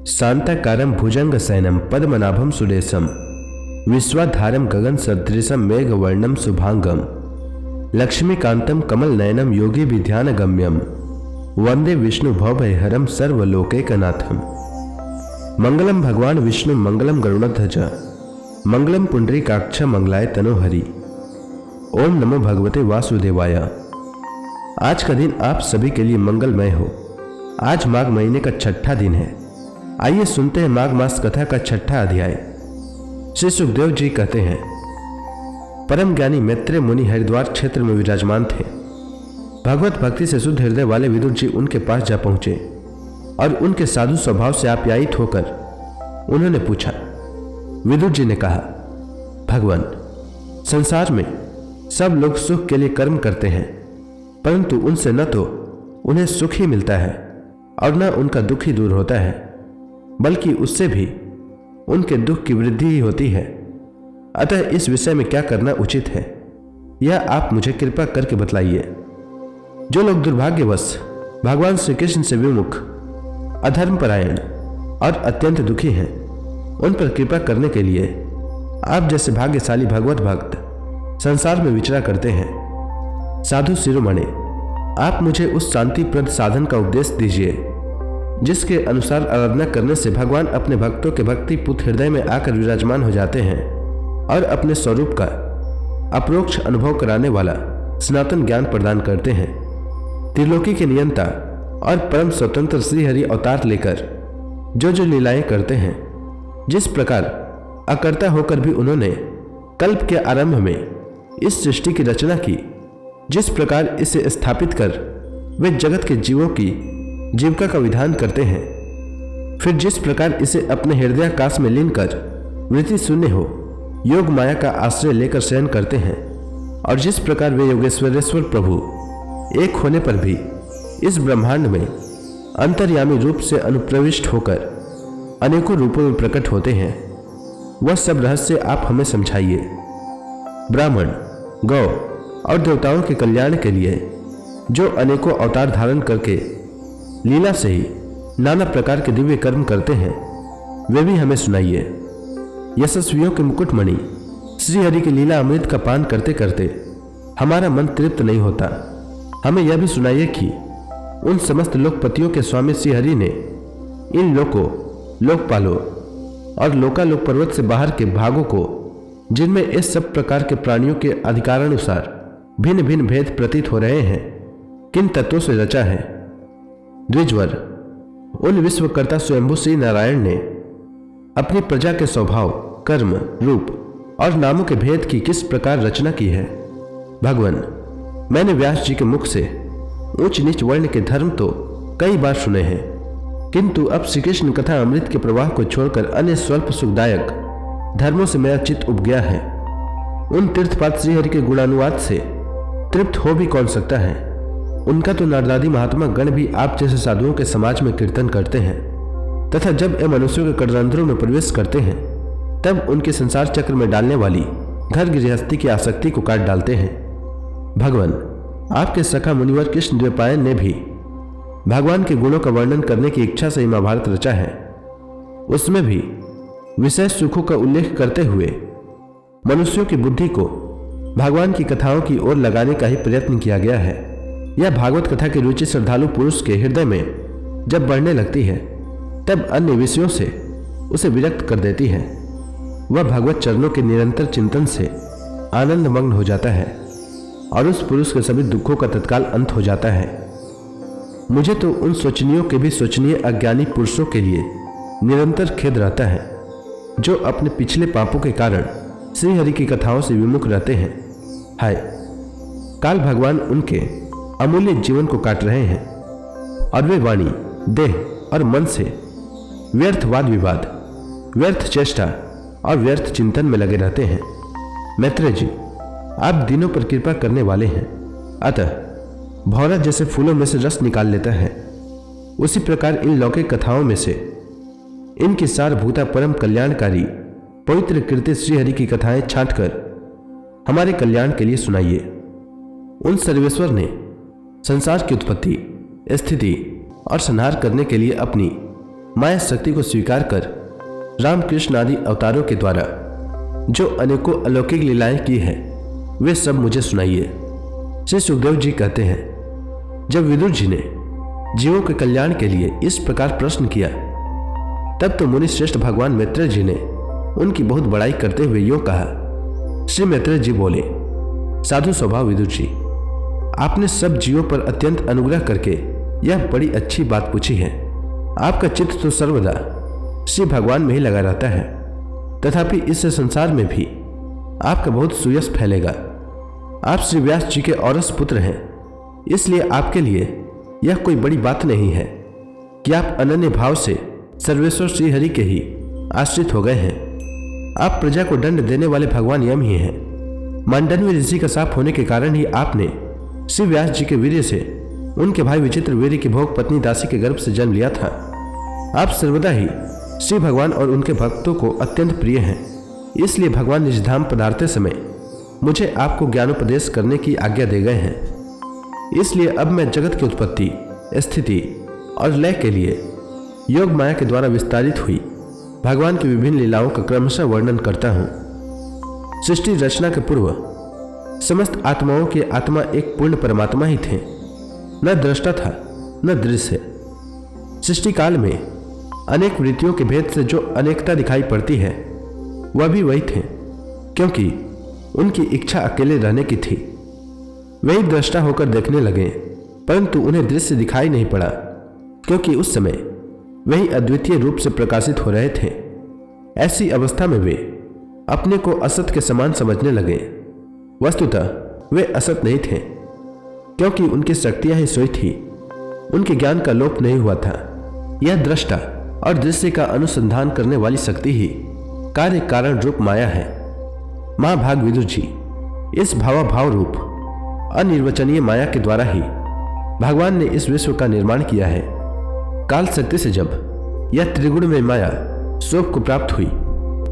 शांताकारं भुजंगशयनं पद्मनाभं सुरेशं विश्वाधारं गगनसदृशं मेघवर्णं शुभांगं लक्ष्मीकान्तं कमलनयनं योगी विध्यानगम्यं वंदे विष्णु भवभयहरं सर्वलोकैकनाथं। मंगलम भगवान विष्णु मंगलम गरुड़ध्वज मंगलम पुंडरीकाक्ष मंगलाय तनोहरि। ओम नमो भगवते वासुदेवाय। आज का दिन आप सभी के लिए मंगलमय हो। आज माघ महीने का छठा दिन है। आइए सुनते हैं माघ मास कथा का छठा अध्याय। श्री सुखदेव जी कहते हैं, परम ज्ञानी मैत्रेय मुनि हरिद्वार क्षेत्र में विराजमान थे। भगवत भक्ति से शुद्ध हृदय वाले विदुर जी उनके पास जा पहुंचे और उनके साधु स्वभाव से आप्यायित होकर उन्होंने पूछा। विदुर जी ने कहा, भगवान, संसार में सब लोग सुख के लिए कर्म करते हैं, परंतु उनसे न तो उन्हें सुख ही मिलता है और न उनका दुख ही दूर होता है, बल्कि उससे भी उनके दुख की वृद्धि ही होती है। अतः इस विषय में क्या करना उचित है, यह आप मुझे कृपा करके बतलाइए। जो लोग दुर्भाग्यवश भगवान श्री कृष्ण से विमुख, अधर्मपरायण और अत्यंत दुखी हैं, उन पर कृपा करने के लिए आप जैसे भाग्यशाली भगवत भक्त संसार में विचरा करते हैं। साधु शिरोमणि, आप मुझे उस शांतिप्रद साधन का उपदेश दीजिए जिसके अनुसार आराधना करने से भगवान अपने भक्तों के भक्ति पुत हृदय में आकर विराजमान हो जाते हैं और अपने स्वरूप का अपरोक्ष अनुभव कराने वाला सनातन ज्ञान प्रदान करते हैं। त्रिलोकी के नियंता और परम स्वतंत्र श्रीहरि अवतार लेकर जो जो लीलाएं करते हैं, जिस प्रकार अकर्ता होकर भी उन्होंने कल्प के आरंभ में इस सृष्टि की रचना की, जिस प्रकार इसे स्थापित कर वे जगत के जीवों की जीविका का विधान करते हैं, फिर जिस प्रकार इसे अपने हृदयाकाश में लीन कर वृत्ति शून्य हो योग माया का आश्रय लेकर शयन करते हैं, और जिस प्रकार वे योगेश्वरेश्वर प्रभु एक होने पर भी इस ब्रह्मांड में अंतर्यामी रूप से अनुप्रविष्ट होकर अनेकों रूपों में प्रकट होते हैं, वह सब रहस्य आप हमें समझाइए। ब्राह्मण, गौ और देवताओं के कल्याण के लिए जो अनेकों अवतार धारण करके लीला से ही नाना प्रकार के दिव्य कर्म करते हैं, वे भी हमें सुनाइए। यशस्वियों के मुकुटमणि श्रीहरि की लीला अमृत का पान करते करते हमारा मन तृप्त नहीं होता। हमें यह भी सुनाइए कि उन समस्त लोकपतियों के स्वामी श्रीहरि ने इन लोकों, लोकपालों और लोकालोक पर्वत से बाहर के भागों को, जिनमें इस सब प्रकार के प्राणियों के अधिकारानुसार भिन्न भिन्न भेद प्रतीत हो रहे हैं, किन तत्वों से रचा है। द्विजवर, उन विश्वकर्ता स्वयंभू श्री नारायण ने अपनी प्रजा के स्वभाव, कर्म, रूप और नामों के भेद की किस प्रकार रचना की है। भगवान, मैंने व्यास जी के मुख से उच्च नीच वर्ण के धर्म तो कई बार सुने हैं, किंतु अब श्री कृष्ण कथा अमृत के प्रवाह को छोड़कर अन्य स्वल्प सुखदायक धर्मों से मेरा चित्त उब गया है। उन तीर्थपाद श्रीहरि के गुणानुवाद से तृप्त हो भी कौन सकता है। उनका तो नारदादि महात्मा गण भी आप जैसे साधुओं के समाज में कीर्तन करते हैं, तथा जब ये मनुष्यों के कड़रंध्रों में प्रवेश करते हैं, तब उनके संसार चक्र में डालने वाली घर गृहस्थी की आसक्ति को काट डालते हैं। भगवान, आपके सखा मुनिवर कृष्ण द्वैपायन ने भी भगवान के गुणों का वर्णन करने की इच्छा से महाभारत रचा है। उसमें भी विषय सुखों का उल्लेख करते हुए मनुष्यों की बुद्धि को भगवान की कथाओं की ओर लगाने का ही प्रयत्न किया गया है। यह भागवत कथा की रुचि श्रद्धालु पुरुष के हृदय में जब बढ़ने लगती है, तब अन्य विषयों से उसे विरक्त कर देती है। वह भगवत चरणों के निरंतर चिंतन से आनंद मग्न हो जाता है और उस पुरुष के सभी दुखों का तत्काल अंत हो जाता है। मुझे तो उन सोचनियों के भी सोचनीय अज्ञानी पुरुषों के लिए निरंतर खेद रहता है, जो अपने पिछले पापों के कारण श्रीहरि की कथाओं से विमुख रहते हैं। हाय, काल भगवान उनके अमूल्य जीवन को काट रहे हैं और वे वाणी, देह और मन से व्यर्थ वाद विवाद, व्यर्थ चेष्टा और व्यर्थ चिंतन में लगे रहते हैं। मैत्रेय जी, आप दिनों पर कृपा करने वाले हैं, अतः भौरा जैसे फूलों में से रस निकाल लेता है, उसी प्रकार इन लौकिक कथाओं में से इनकी सारभूता परम कल्याणकारी पवित्र कीर्ति श्रीहरि की कथाएं छांटकर हमारे कल्याण के लिए सुनाइए। उन सर्वेश्वर ने संसार की उत्पत्ति, स्थिति और संहार करने के लिए अपनी माया शक्ति को स्वीकार कर रामकृष्ण आदि अवतारों के द्वारा जो अनेकों अलौकिक लीलाएं की है वे सब मुझे सुनाइए। श्री सुखदेव जी कहते हैं, जब विदुर जी ने जीवों के कल्याण के लिए इस प्रकार प्रश्न किया तब तो मुनि श्रेष्ठ भगवान मैत्रेय जी ने उनकी बहुत बड़ाई करते हुए यूं कहा। श्री मैत्रेय जी बोले, साधु स्वभाव विदुर जी, आपने सब जीवों पर अत्यंत अनुग्रह करके यह बड़ी अच्छी बात पूछी है। आपका चित्त तो सर्वदा श्री भगवान में ही लगा रहता है, तथापि इस संसार में भी आपका बहुत सुयश फैलेगा। आप श्री व्यास जी के औरस पुत्र हैं, इसलिए आपके लिए यह कोई बड़ी बात नहीं है कि आप अनन्य भाव से सर्वेश्वर श्री हरि के ही आश्रित हो गए हैं। आप प्रजा को दंड देने वाले भगवान यम ही हैं। मांडन्य ऋषि का शाप होने के कारण ही आपने श्री व्यास जी के वीर्य से उनके भाई विचित्र वीर्य की भोग पत्नी दासी के गर्भ से जन्म लिया था। आप सर्वदा ही श्री भगवान और उनके भक्तों को अत्यंत प्रिय हैं, इसलिए भगवान निजधाम पधारते समय मुझे आपको ज्ञानोपदेश करने की आज्ञा दे गए हैं। इसलिए अब मैं जगत की उत्पत्ति, स्थिति और लय के लिए योग माया के द्वारा विस्तारित हुई भगवान की विभिन्न लीलाओं का क्रमशः वर्णन करता हूँ। सृष्टि रचना के पूर्व समस्त आत्माओं के आत्मा एक पूर्ण परमात्मा ही थे, न दृष्टा था न दृश्य। सृष्टि काल में अनेक वृत्तियों के भेद से जो अनेकता दिखाई पड़ती है वह भी वही थे, क्योंकि उनकी इच्छा अकेले रहने की थी। वही दृष्टा होकर देखने लगे, परंतु उन्हें दृश्य दिखाई नहीं पड़ा, क्योंकि उस समय वही अद्वितीय रूप से प्रकाशित हो रहे थे। ऐसी अवस्था में वे अपने को असत के समान समझने लगे। वस्तुतः वे असत नहीं थे, क्योंकि उनकी शक्तियां ही सोई थी, उनके ज्ञान का लोप नहीं हुआ था। यह दृष्टा और दृश्य का अनुसंधान करने वाली शक्ति ही कार्य कारण रूप माया है। महाभाग विदुर जी, इस भावाभाव रूप अनिर्वचनीय माया के द्वारा ही भगवान ने इस विश्व का निर्माण किया है। काल शक्ति से जब यह त्रिगुण में माया शोक को प्राप्त हुई,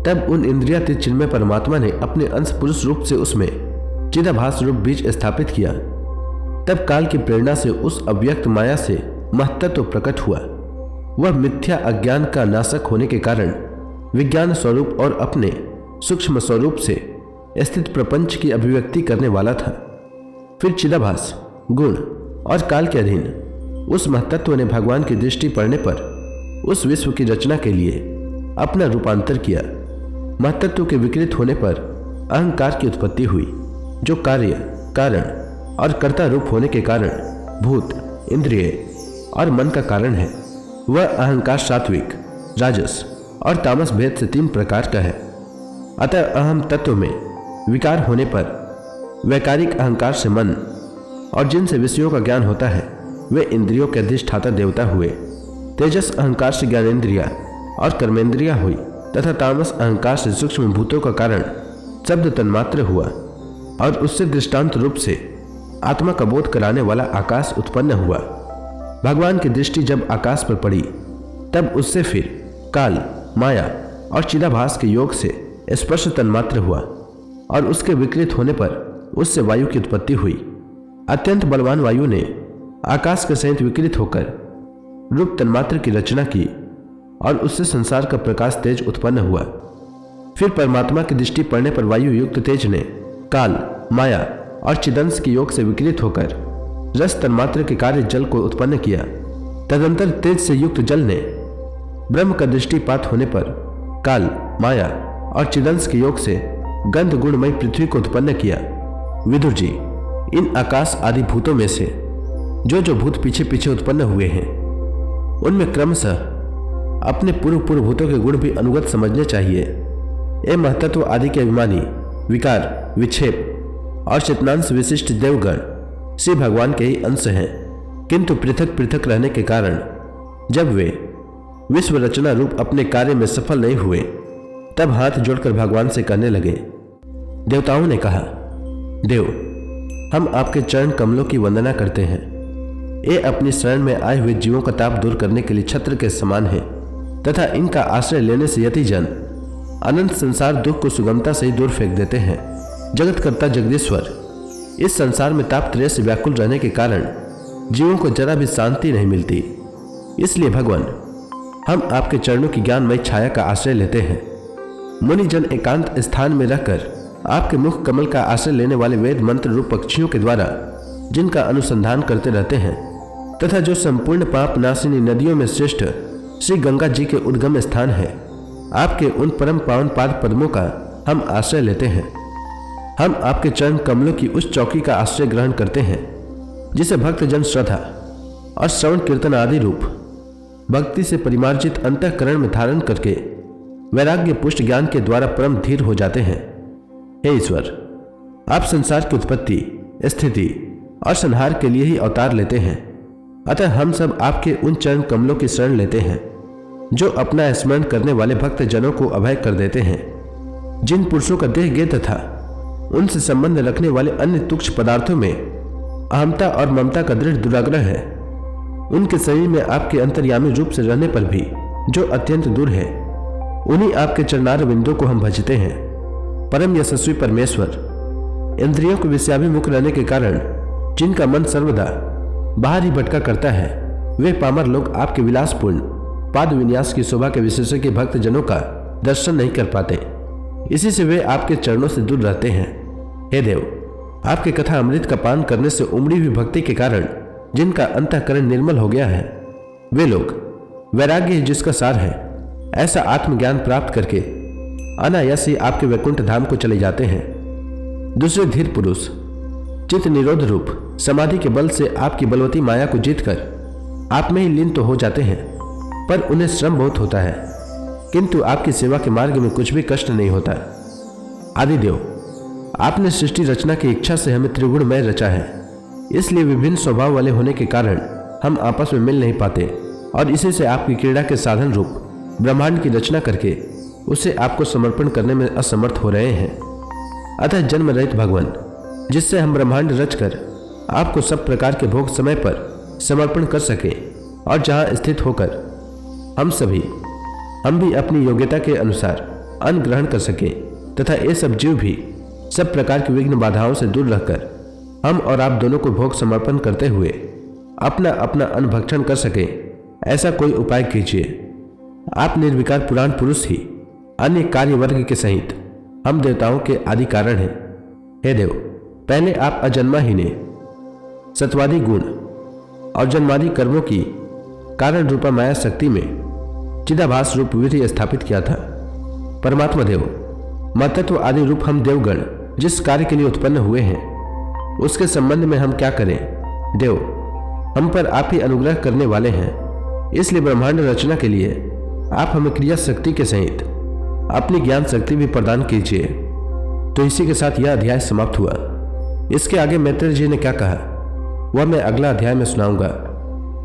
तब उन इंद्रियातीत चिन्मय परमात्मा ने अपने अंश पुरुष रूप से उसमें चिदाभास रूप बीज स्थापित किया। तब काल की प्रेरणा से उस अव्यक्त माया से महत्त्व प्रकट हुआ। वह मिथ्या अज्ञान का नाशक होने के कारण विज्ञान स्वरूप और अपने सूक्ष्म स्वरूप से स्थित प्रपंच की अभिव्यक्ति करने वाला था। फिर चिदाभास गुण और काल के अधीन उस महत्त्व ने भगवान की दृष्टि पड़ने पर उस विश्व की रचना के लिए अपना रूपांतर किया। महत्त्व के विकृत होने पर अहंकार की उत्पत्ति हुई, जो कार्य कारण और कर्ता रूप होने के कारण भूत, इंद्रिय और मन का कारण है। वह अहंकार सात्विक, राजस और तामस भेद से 3 प्रकार का है। अतः अहम तत्व में विकार होने पर वैकारिक अहंकार से मन और जिनसे विषयों का ज्ञान होता है वे इंद्रियों के अधिष्ठाता देवता हुए। तेजस अहंकार से ज्ञानेन्द्रिया और कर्मेंद्रिया हुई, तथा तामस अहंकार से सूक्ष्म भूतों का कारण शब्द तन्मात्र हुआ, और उससे दृष्टांत रूप से आत्मा का बोध कराने वाला आकाश उत्पन्न हुआ। भगवान की दृष्टि जब आकाश पर पड़ी, तब उससे फिर काल, माया और चिदाभास के योग से स्पर्श तन्मात्र हुआ, और उसके विकृत होने पर उससे वायु की उत्पत्ति हुई। अत्यंत बलवान वायु ने आकाश के सहित विकृत होकर रूप तन्मात्र की रचना की, और उससे संसार का प्रकाश तेज उत्पन्न हुआ। फिर परमात्मा की दृष्टि पड़ने पर वायु युक्त तेज ने काल, माया और चिदंश के योग से विकृत होकर रस तन्मात्र के कार्य जल को उत्पन्न किया। तदंतर तेज से युक्त जल ने ब्रह्म का दृष्टिपात होने पर काल, माया और चिदंश के योग से गंध गुणमय पृथ्वी को उत्पन्न किया। विदुर जी, इन आकाश आदि भूतों में से जो जो भूत पीछे पीछे उत्पन्न हुए हैं, उनमें क्रमशः अपने पूर्व भूतों के गुण भी अनुगत समझने चाहिए। ये महत्त्व आदि के अभिमानी, विकार, विक्षेप और चेतनांश विशिष्ट देवगण श्री भगवान के ही अंश हैं, किंतु पृथक पृथक रहने के कारण जब वे विश्व रचना रूप अपने कार्य में सफल नहीं हुए, तब हाथ जोड़कर भगवान से कहने लगे। देवताओं ने कहा, देव, हम आपके चरण कमलों की वंदना करते हैं। ये अपनी शरण में आए हुए जीवों का ताप दूर करने के लिए छत्र के समान है, तथा इनका आश्रय लेने से यति जन अनंत संसार दुख को सुगमता से ही दूर फेंक देते हैं। जगतकर्ता जगदीश्वर इस संसार में ताप त्रय से व्याकुल रहने के कारण जीवों को जरा भी शांति नहीं मिलती। इसलिए भगवान हम आपके चरणों की ज्ञानमय छाया का आश्रय लेते हैं। मुनिजन एकांत स्थान में रहकर आपके मुख कमल का आश्रय लेने वाले वेद मंत्र रूप पक्षियों के द्वारा जिनका अनुसंधान करते रहते हैं तथा जो संपूर्ण पाप नाशिनी नदियों में श्रेष्ठ श्री गंगा जी के उद्गम स्थान है, आपके उन परम पावन पाद पद्मों का हम आश्रय लेते हैं। हम आपके चरण कमलों की उस चौकी का आश्रय ग्रहण करते हैं जिसे भक्तजन श्रद्धा और श्रवण कीर्तन आदि रूप भक्ति से परिमार्जित अंतःकरण में धारण करके वैराग्य पुष्ट ज्ञान के द्वारा परम धीर हो जाते हैं। हे ईश्वर, आप संसार की उत्पत्ति, स्थिति और संहार के लिए ही अवतार लेते हैं, अतः हम सब आपके उन चरण कमलों की शरण लेते हैं जो अपना स्मरण करने वाले भक्त जनों को अभय कर देते हैं। जिन पुरुषों का देह गे तथा उनसे संबंध रखने वाले अन्य तुच्छ पदार्थों में अहमता और ममता का दृढ़ दुराग्रह है, उनके शरीर में आपके अंतर्यामी रूप से रहने पर भी जो अत्यंत दूर है, उन्हीं आपके चरणार बिंदु को हम भजते हैं। परम यशस्वी परमेश्वर, इंद्रियों के विषयाभिमुख रहने के कारण जिनका मन सर्वदा बाहर ही भटका करता है, वे पामर लोग आपके विलासपूर्ण पाद विन्यास की शोभा के विशेषज्ञ भक्त जनों का दर्शन नहीं कर पाते। इसी से वे आपके चरणों से दूर रहते हैं। हे देव, आपके कथा अमृत का पान करने से उमड़ी हुई भक्ति के कारण जिनका अंतःकरण निर्मल हो गया है, वे लोग वैराग्य ही जिसका सार है, ऐसा आत्मज्ञान प्राप्त करके अनायास ही आपके वैकुंठ धाम को चले जाते हैं। दूसरे धीर पुरुष चित्त निरोध रूप समाधि के बल से आपकी बलवती माया को जीतकर आप में ही लीन तो हो जाते हैं, पर उन्हें श्रम बहुत होता है, किंतु आपकी सेवा के मार्ग में कुछ भी कष्ट नहीं होता। आदिदेव, आपने सृष्टि रचना की इच्छा से हमें त्रिगुणमय रचा है, इसलिए विभिन्न स्वभाव वाले होने के कारण हम आपस में मिल नहीं पाते और इसी से आपकी क्रीड़ा के साधन रूप ब्रह्मांड की रचना करके उसे आपको समर्पण करने में असमर्थ हो रहे हैं। अतः जन्म रहित भगवान, जिससे हम ब्रह्मांड रचकर आपको सब प्रकार के भोग समय पर समर्पण कर सके और जहाँ स्थित होकर हम भी अपनी योग्यता के अनुसार अन्न ग्रहण कर सके तथा ये सब जीव भी सब प्रकार की विघ्न बाधाओं से दूर रहकर हम और आप दोनों को भोग समर्पण करते हुए अपना अपना अन्न भक्षण कर सके, ऐसा कोई उपाय कीजिए। आप निर्विकार पुराण पुरुष ही अन्य कार्य वर्ग के सहित हम देवताओं के आदि कारण हैं। हे देव, पहले आप अजन्मा ही ने सत्वादि गुण और जन्मादि कर्मों की कारण रूपा माया शक्ति में चिदाभास रूप विधि स्थापित किया था। परमात्मा देव, महतत्व आदि रूप हम देवगण जिस कार्य के लिए उत्पन्न हुए हैं, उसके संबंध में हम क्या करें। देव, हम पर आप ही अनुग्रह करने वाले हैं, इसलिए ब्रह्मांड रचना के लिए आप हमें क्रिया शक्ति के सहित अपनी ज्ञान शक्ति भी प्रदान कीजिए। तो इसी के साथ यह अध्याय समाप्त हुआ। इसके आगे मैत्रेय जी ने क्या कहा वह मैं अगला अध्याय में सुनाऊंगा।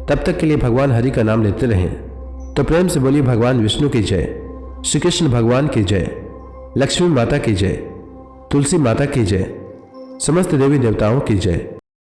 तब तक के लिए भगवान हरि का नाम लेते रहें। तो प्रेम से बोलिए भगवान विष्णु की जय, श्री कृष्ण भगवान की जय, लक्ष्मी माता की जय, तुलसी माता की जय, समस्त देवी देवताओं की जय।